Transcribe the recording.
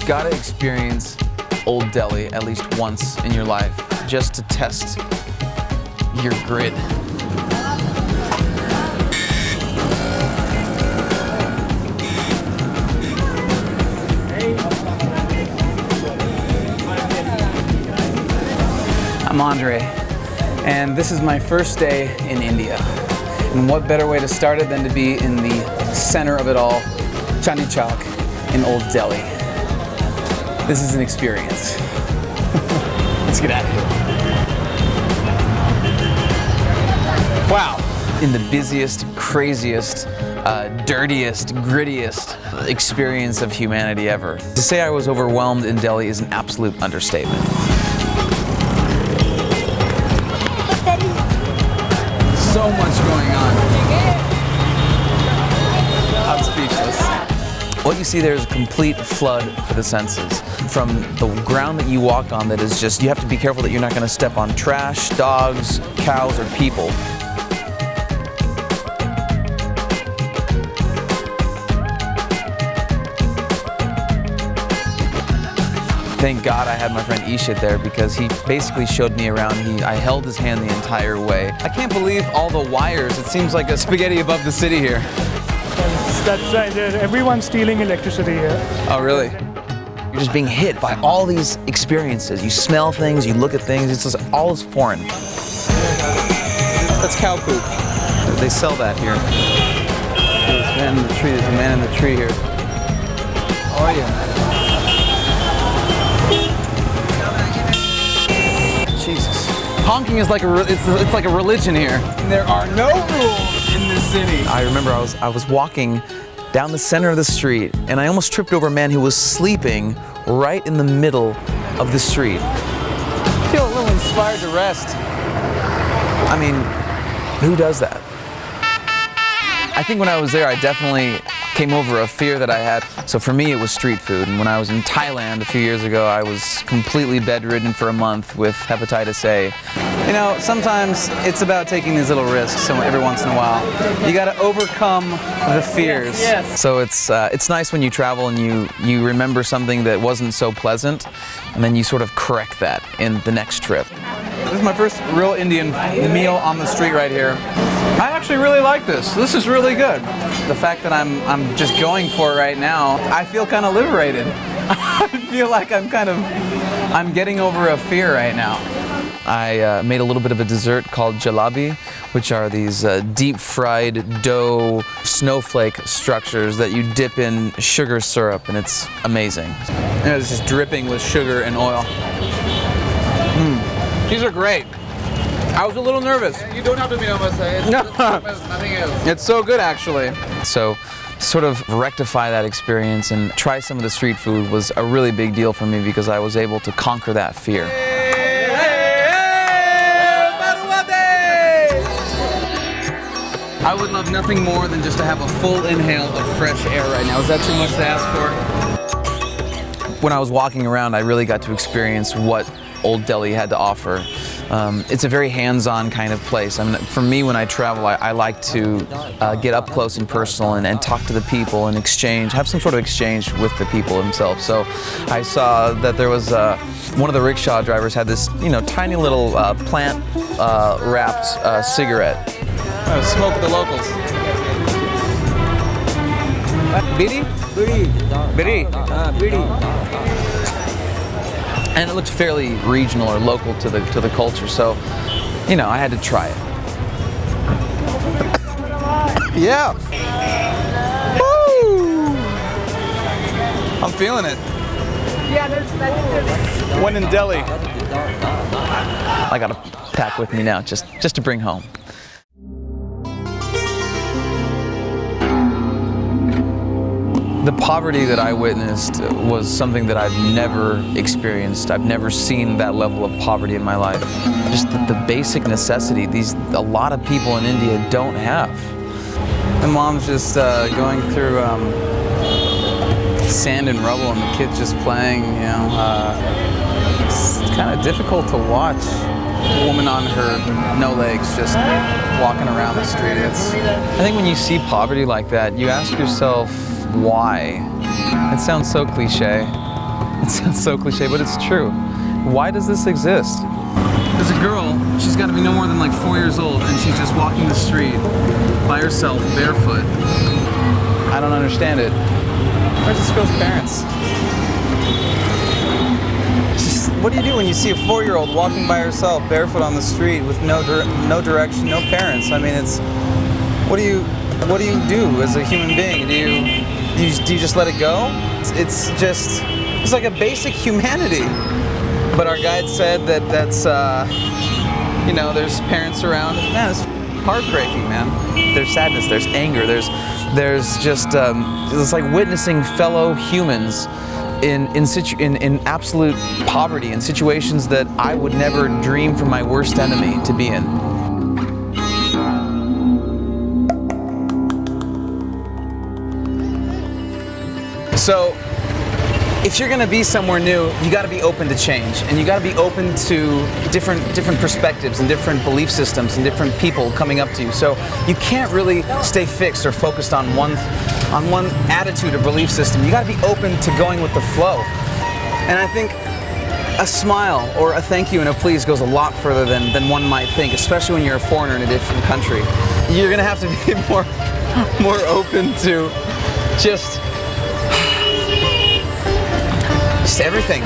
You've got to experience Old Delhi at least once in your life, just to test your grit. I'm Andre, and this is my first day in India. And what better way to start it than to be in the center of it all, Chandni Chowk in Old Delhi. This is an experience. Let's get at it. Wow. In the busiest, craziest, dirtiest, grittiest experience of humanity ever. To say I was overwhelmed in Delhi is an absolute understatement. So much going on. I'm speechless. What you see there is a complete flood for the senses. From the ground that you walk on that is just, you have to be careful that you're not going to step on trash, dogs, cows, or people. Thank God I had my friend Alicia there because he basically showed me around. I held his hand the entire way. I can't believe all the wires. It seems like a spaghetti above the city here. That's right. Everyone's stealing electricity here. Oh, really? You're just being hit by all these experiences. You smell things, you look at things, it's just all is foreign. That's cow poop. They sell that here. There's a man in the tree. There's a man in the tree here. How are you? Jesus. Honking is like it's like a religion here. There are no rules in this city. I remember I was walking down the center of the street and I almost tripped over a man who was sleeping right in the middle of the street. I feel a little inspired to rest. I mean, who does that? I think when I was there, I definitely came over a fear that I had. So for me, it was street food. And when I was in Thailand a few years ago, I was completely bedridden for a month with hepatitis A. You know, sometimes it's about taking these little risks every once in a while. You got to overcome the fears. Yes. So it's nice when you travel and you remember something that wasn't so pleasant, and then you sort of correct that in the next trip. This is my first real Indian meal on the street right here. I actually really like this. This is really good. The fact that I'm just going for it right now, I feel kind of liberated. I feel like I'm getting over a fear right now. I made a little bit of a dessert called jalebi, which are these deep-fried dough snowflake structures that you dip in sugar syrup, and it's amazing. And it's just dripping with sugar and oil. These are great. I was a little nervous. You don't have to be nervous. It's nothing else. It's so good, actually. So, sort of rectify that experience and try some of the street food was a really big deal for me because I was able to conquer that fear. I would love nothing more than just to have a full inhale of fresh air right now. Is that too much to ask for? When I was walking around, I really got to experience what Old Delhi had to offer. It's a very hands-on kind of place. I mean, for me, when I travel, I like to get up close and personal and talk to the people and have some sort of exchange with the people themselves. So I saw that there was one of the rickshaw drivers had this, tiny little plant-wrapped cigarette. Smoke with the locals. Bidi? Bidi. Bidi. And it looked fairly regional or local to the culture, so I had to try it. Yeah. Woo! I'm feeling it. When in Delhi. I got a pack with me now, just to bring home. The poverty that I witnessed was something that I've never experienced. I've never seen that level of poverty in my life. Just the basic necessity, a lot of people in India don't have. My mom's just going through sand and rubble and the kid's just playing, It's kind of difficult to watch a woman on her no legs just walking around the street. I think when you see poverty like that, you ask yourself, why? It sounds so cliche, It sounds so cliche, but it's true. Why does this exist? There's a girl, she's got to be no more than like 4 years old, and she's just walking the street by herself, barefoot. I don't understand it. Where's this girl's parents? What do you do when you see a 4-year-old walking by herself, barefoot on the street with no direction, no parents? I mean, it's what do you do as a human being? Do you just let it go? It's like a basic humanity. But our guide said that that's you know, there's parents around. Man, it's heartbreaking, man. There's sadness, there's anger, there's just it's like witnessing fellow humans in absolute poverty, in situations that I would never dream for my worst enemy to be in. So, if you're gonna be somewhere new, you gotta be open to change, and you gotta be open to different perspectives and different belief systems and different people coming up to you. So you can't really stay fixed or focused on one attitude or belief system. You gotta be open to going with the flow. And I think a smile or a thank you and a please goes a lot further than one might think, especially when you're a foreigner in a different country. You're gonna have to be more open to just everything.